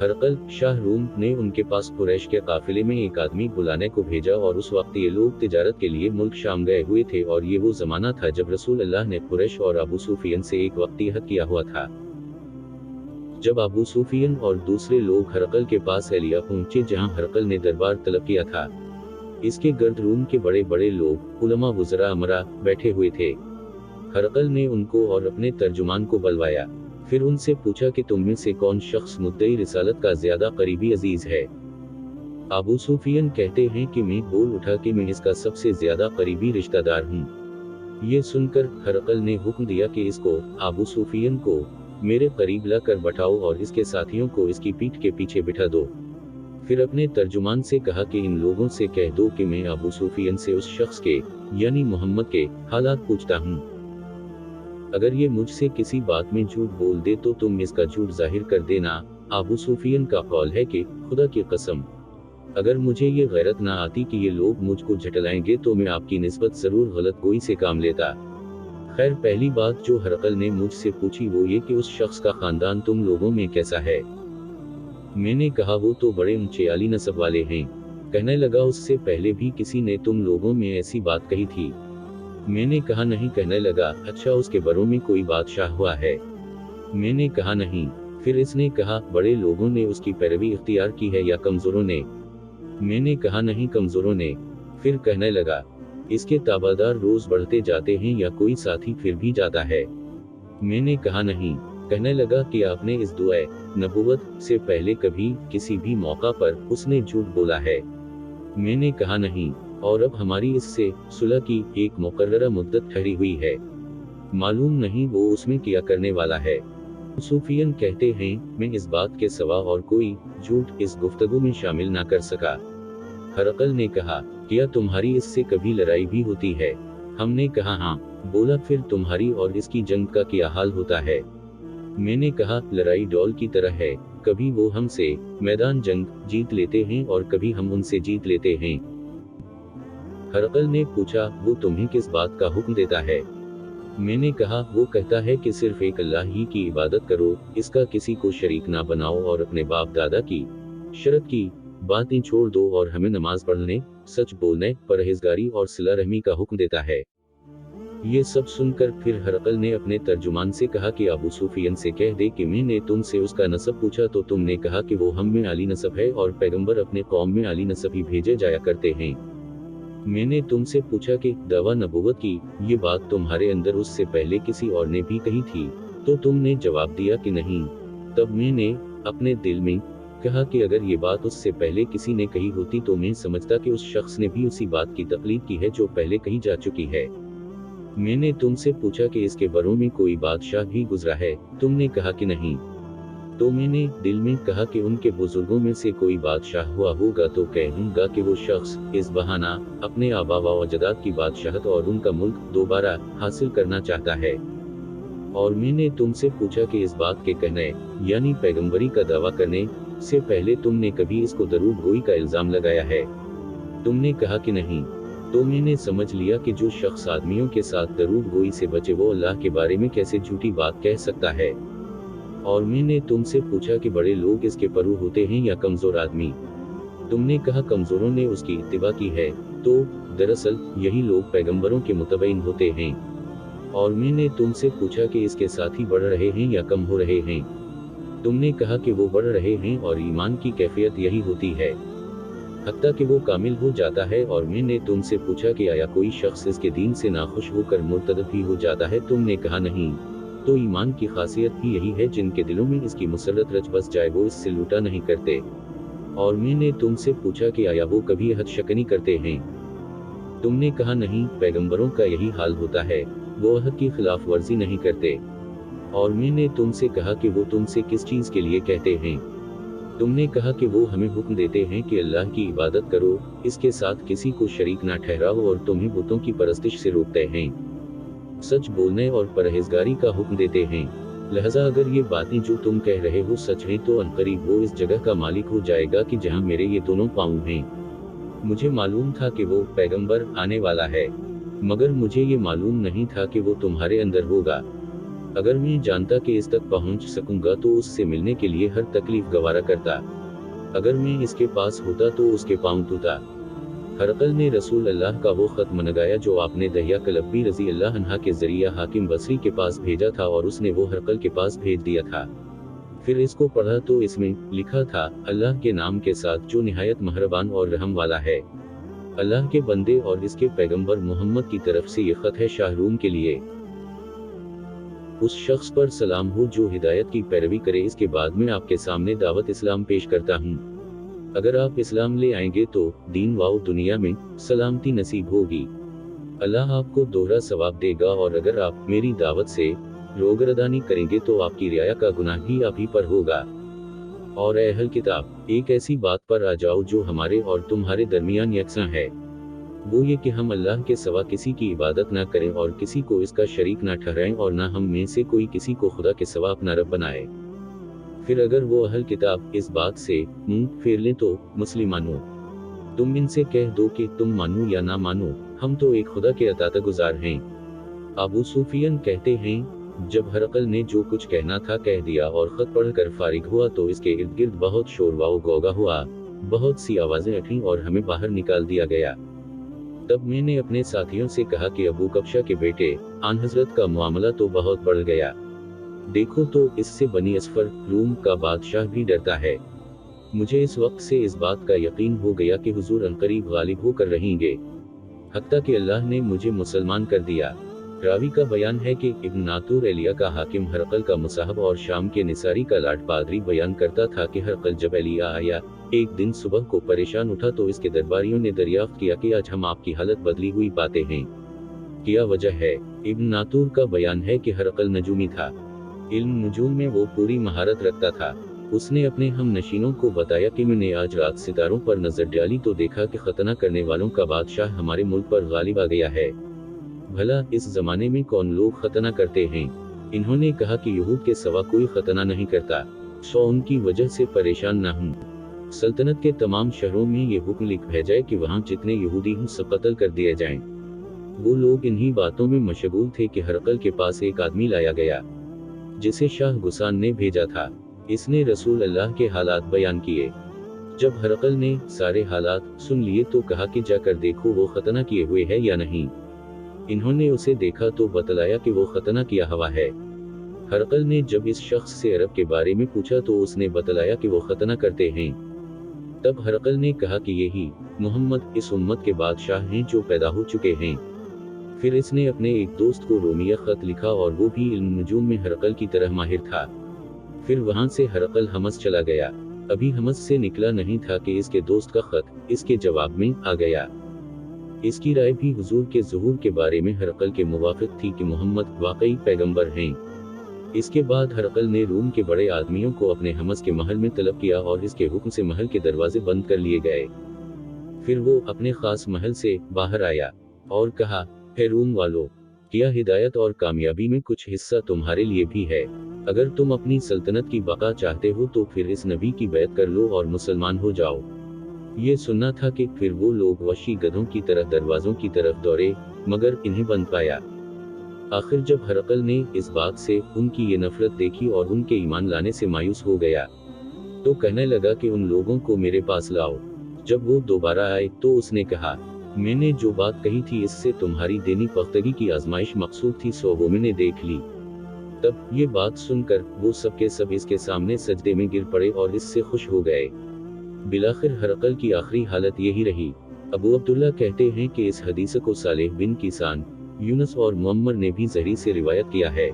हरकल Shah room ने उनके पास कुरैश के काफिले में एक आदमी बुलाने को भेजा, और उस वक्त ये लोग तिजारत के लिए मुल्क शाम गए हुए थे, और ये वो जमाना था जब रसूल अल्लाह ने कुरैश और अबू सुफियन से एक वक्त अहद किया हुआ था। जब अबू सुफियन और दूसरे लोग हरकल के पास एलिया पहुंचे जहां हरकल ने दरबार तलब किया था, इसके गर्द रूम के बड़े बड़े लोग, उलमा, वुज़रा, अमरा बैठे हुए थे। हरकल ने उनको और अपने तर्जुमान को बुलवाया, फिर उनसे पूछा कि तुम में से कौन शख्स मुद्दई रिसालत का ज्यादा करीबी अजीज है। अबू सुफियन कहते हैं कि मैं बोल उठा कि मैं इसका सबसे ज्यादा करीबी रिश्तेदार हूँ। ये सुनकर हरकल ने हुक्म दिया कि इसको, अबू सुफियन को, मेरे करीब ला कर बैठाओ और इसके साथियों को इसकी पीठ के पीछे बिठा दो। फिर अपने तर्जुमान से कहा कि इन लोगों से कह दो कि मैं अबू सुफियन से उस शख्स के, यानी मोहम्मद के हालात पूछता हूँ। अगर ये मुझसे किसी बात में झूठ बोल दे तो तुम इसका झूठ जाहिर कर देना। अबू सुफियन का कौल है कि खुदा की कसम, अगर मुझे ये गैरत ना आती कि ये लोग मुझको झटलाएंगे तो मैं आपकी निस्बत जरूर गलत गोई से काम लेता। खैर, पहली बात जो हरकल ने मुझसे पूछी वो ये कि उस शख्स का खानदान तुम लोगों में कैसा है। मैंने कहा वो तो बड़े ऊंचे आली नस्ब वाले हैं। कहने लगा उससे पहले भी किसी ने तुम लोगों में ऐसी बात कही थी। मैंने कहा नहीं। कहने लगा अच्छा, उसके बरों में कोई बादशाह हुआ है। मैंने कहा नहीं। फिर इसने कहा बड़े लोगों ने उसकी पैरवी इख्तियार की है या कमजोरों ने। मैंने कहा नहीं, कमजोरों ने। फिर कहने लगा इसके ताबादार रोज बढ़ते जाते हैं या कोई साथी फिर भी जाता है। मैंने कहा नहीं। कहने लगा कि आपने इस दुआ नबुवत से पहले कभी किसी भी मौका पर उसने झूठ बोला है। मैंने कहा नहीं। और अब हमारी इससे सुलह की एक मुकर्ररा मुद्दत ठहरी हुई है, मालूम नहीं वो उसमें क्या करने वाला है। सुफियन कहते हैं मैं इस बात के सिवा और कोई झूठ इस गुफ्तगू में शामिल ना कर सका। हरकल ने कहा क्या तुम्हारी इससे कभी लड़ाई भी होती है। हमने कहा हाँ। बोला फिर तुम्हारी और इसकी जंग का क्या हाल होता है। मैंने कहा लड़ाई डॉल की तरह है, कभी वो हमसे मैदान जंग जीत लेते हैं और कभी हम उनसे जीत लेते हैं। हरकल ने पूछा वो तुम्हें किस बात का हुक्म देता है। मैंने कहा वो कहता है कि सिर्फ एक अल्लाह ही की इबादत करो, इसका किसी को शरीक ना बनाओ और अपने बाप दादा की शरक की बातें छोड़ दो और हमें नमाज पढ़ने, सच बोलने, परहेजगारी और सिला रहमी का हुक्म देता है। ये सब सुनकर फिर हरकल ने अपने तर्जुमान से कहा कि अबू सुफियन से कह दे कि मैंने तुमसे उसका नसब पूछा तो तुमने कहा कि वो हम में अली नसब है और पैगंबर अपने कौम में अली नसब ही भेजे जाया करते हैं। मैंने तुमसे पूछा कि दावा नबुवत की ये बात तुम्हारे अंदर उससे पहले किसी और ने भी कही थी, तो तुमने जवाब दिया कि नहीं। तब मैंने अपने दिल में कहा कि अगर ये बात उससे पहले किसी ने कही होती तो मैं समझता कि उस शख्स ने भी उसी बात की तकलीद की है जो पहले कही जा चुकी है। मैंने तुमसे पूछा कि इसके बरों में कोई बादशाह भी गुजरा है, तुमने कहा कि नहीं। तो मैंने दिल में कहा कि उनके बुजुर्गों में से कोई बादशाह हुआ होगा तो कहूंगा कि वो शख्स इस बहाना अपने आबा व अजदाद की बादशाहत और उनका मुल्क दोबारा हासिल करना चाहता है। और मैंने तुमसे पूछा कि इस बात के कहने यानी पैगंबरी का दावा करने से पहले तुमने कभी इसको दरूद गोई का इल्जाम लगाया है। तुमने कहा कि नहीं। तो मैंने समझ लिया कि जो शख्स आदमियों के साथ दरूद गोई से बचे वो अल्लाह के बारे में कैसे झूठी बात कह सकता है। और मैंने तुमसे पूछा कि बड़े लोग इसके परू होते हैं या कमजोर आदमी। तुमने कहा कमजोरों ने उसकी इत्तिबा की है, तो दरअसल यही लोग पैगंबरों के मुतबईन होते हैं। और मैंने तुमसे पूछा कि इसके साथी बढ़ रहे हैं या कम हो रहे हैं। तुमने कहा कि वो बढ़ रहे हैं और ईमान की कैफियत यही होती है हत्ता कि वो कामिल हो जाता है। और मैंने तुमसे पूछा कि आया कोई शख्स इसके दीन से नाखुश होकर मुर्तद भी हो जाता है। तुमने कहा नहीं। तो ईमान की खासियत भी यही है, जिनके दिलों में इसकी मुसर्रत रच बस जाए वो इससे लूटा नहीं करते। और मैंने तुमसे पूछा कि आया वो कभी हद शकनी करते हैं। तुमने कहा नहीं, पैगंबरों का यही हाल होता है, वो अहद की खिलाफ वर्जी नहीं करते। और मैंने तुमसे कहा कि वो तुमसे किस चीज के लिए कहते हैं। तुमने कहा कि वो हमें हुक्म देते हैं कि अल्लाह की इबादत करो, इसके साथ किसी को शरीक ना ठहराओ और तुम्हें बुतों की परस्तिश से रोकते हैं, सच बोलने और परहेजगारी का हुक्म देते हैं। लिहाजा अगर ये बातें जो तुम कह रहे हो सच हैं तो अनकरीब वो इस जगह का मालिक हो जाएगा कि जहां मेरे ये दोनों पाँव हैं। मुझे मालूम था कि वो पैगंबर आने वाला है, मगर मुझे ये मालूम नहीं था कि वो तुम्हारे अंदर होगा। अगर मैं जानता कि इस तक पहुंच सकूंगा तो उससे मिलने के लिए हर तकलीफ गवारा करता। अगर मैं इसके पास होता तो उसके पांव टूटा। हरकल ने रसूल अल्लाह का वो खत मंगाया जो आपने दहिया कलबी रजी अल्लाह अन्हा के जरिए हाकिम बसरी के पास भेजा था, और उसने वो हरकल के पास भेज दिया था। फिर इसको पढ़ा तो इसमें लिखा था, अल्लाह के नाम के साथ जो निहायत मेहरबान और रहम वाला है। अल्लाह के बंदे और इसके पैगंबर मोहम्मद की तरफ से ये खत है शाहरूम के लिए। उस शख्स पर सलाम हो जो हिदायत की पैरवी करे। इसके बाद में आपके सामने दावत इस्लाम पेश करता हूँ। अगर आप इस्लाम ले आएंगे तो दीन व दुनिया में सलामती नसीब होगी। अल्लाह आपको दोहरा सवाब देगा, और अगर आप मेरी दावत से रोगरदानी करेंगे तो आपकी रियाया का गुनाह भी आप ही पर होगा। और ए अहल किताब, एक ऐसी बात पर आ जाओ जो हमारे और तुम्हारे दरमियान यकसा है, वो ये कि हम अल्लाह के सिवा किसी की इबादत न करें और किसी को इसका शरीक न ठहराएं, और न हम में से कोई किसी को खुदा के सिवा अपना रब बनाए। फिर अगर वो अहल किताब इस बात से मुंह फेर लें तो मुसलमानों, तुम इनसे कह दो कि तुम मानो या ना मानो, हम तो एक खुदा के अताता गुजार हैं। अबू सुफियान कहते हैं, जब हरकल ने जो कुछ कहना था कह दिया और खत पढ़कर फारिग हुआ तो इसके इर्द गिर्द बहुत शोर व गौगा हुआ, बहुत सी आवाजें उठीं और हमें बाहर निकाल दिया गया। तब मैंने अपने साथियों से कहा कि अबू कब्शा के बेटे आन हजरत का मामला तो बहुत बढ़ गया। देखो तो इससे बनी असफर रूम का बादशाह भी डरता है। मुझे इस वक्त से इस बात का यकीन हो गया कि हुजूर अनकरीब गालिब होकर रहेंगे, हत्ता कि अल्लाह ने मुझे मुसलमान कर दिया। रावी का बयान है कि इब्न नातूर एलिया का हाकिम हरकल का मुसाहब और शाम के निसारी का लाट पादरी बयान करता था कि हरकल जब एलिया आया एक दिन सुबह को परेशान उठा तो इसके दरबारियों ने दरियाफ्त किया कि आज हम आपकी हालत बदली हुई पाते हैं, क्या वजह है। इब्न नातूर का बयान है कि हरकल नजूमी था, इल्म नजूम में वो पूरी महारत रखता था। उसने अपने हम नशीनों को बताया कि मैंने आज रात सितारों पर नजर डाली तो देखा कि खतना करने वालों का बादशाह हमारे मुल्क पर गालिब आ गया है। भला इस जमाने में कौन लोग खतना करते हैं। इन्होंने कहा कि यहूद के सिवा कोई खतना नहीं करता, सो उनकी वजह से परेशान न हूँ। सल्तनत के तमाम शहरों में ये हुक्म लिख भेजाए कि वहाँ जितने यहूदी हों सब कत्ल कर दिए जाएं। वो लोग इन्हीं बातों में मशगूल थे कि हरकल के पास एक आदमी लाया गया जिसे शाह गुसान ने भेजा था। इसने रसूल अल्लाह के हालात बयान किए। जब हरकल ने सारे हालात सुन लिए तो कहा कि जाकर देखो वो खतना किए हुए है या नहीं। इन्होंने उसे देखा तो बतलाया कि वो खतना किया हुआ है। हरकल ने जब इस शख्स से अरब के बारे में पूछा तो उसने बतलाया कि वो खतना करते हैं। तब हरकल ने कहा कि यही मोहम्मद इस उम्मत के बादशाह हैं जो पैदा हो चुके हैं। फिर इसने अपने एक दोस्त को रोमिया खत लिखा और वो भी इल्म नजूम में हरकल की तरह माहिर था। फिर वहां से हरकल हमस चला गया। अभी हमस से निकला नहीं था कि इसके दोस्त का खत इसके जवाब में आ गया। इसकी राय भी हुजूर के ज़ुहूर के बारे में हरकल के मुवाफिक थी कि मोहम्मद वाकई पैगंबर हैं। इसके बाद हरकल ने रूम के बड़े आदमियों को अपने हमस के महल में तलब किया और इसके हुक्म से महल के दरवाजे बंद कर लिए गए। फिर वो अपने खास महल से बाहर आया और कहा, हे रूम वालों, क्या हिदायत और कामयाबी में कुछ हिस्सा तुम्हारे लिए भी है। अगर तुम अपनी सल्तनत की बका चाहते हो तो फिर इस नबी की बैत कर लो और मुसलमान हो जाओ। ये सुनना था कि फिर वो लोग वशी गधों की तरह दरवाजों की तरफ दौड़े, मगर इन्हें बंद पाया। आखिर जब हरकल ने इस बात से उनकी ये नफरत देखी और उनके ईमान लाने से मायूस हो गया तो कहने लगा कि उन लोगों को मेरे पास लाओ। जब वो दोबारा आए तो उसने कहा, मैंने जो बात कही थी इससे तुम्हारी देनी पख्तगी की आजमाइश मकसूद थी, सो वो मैंने देख ली। तब ये बात सुनकर वो सब के सब इसके सामने सजदे में गिर पड़े और इससे खुश हो गए। बिलाखिर हरकल की आखिरी हालत यही रही। अबू अब्दुल्ला कहते हैं कि इस हदीस को सालेह बिन किसान, यूनुस और मुअम्मर ने भी ज़हरी से रिवायत किया है।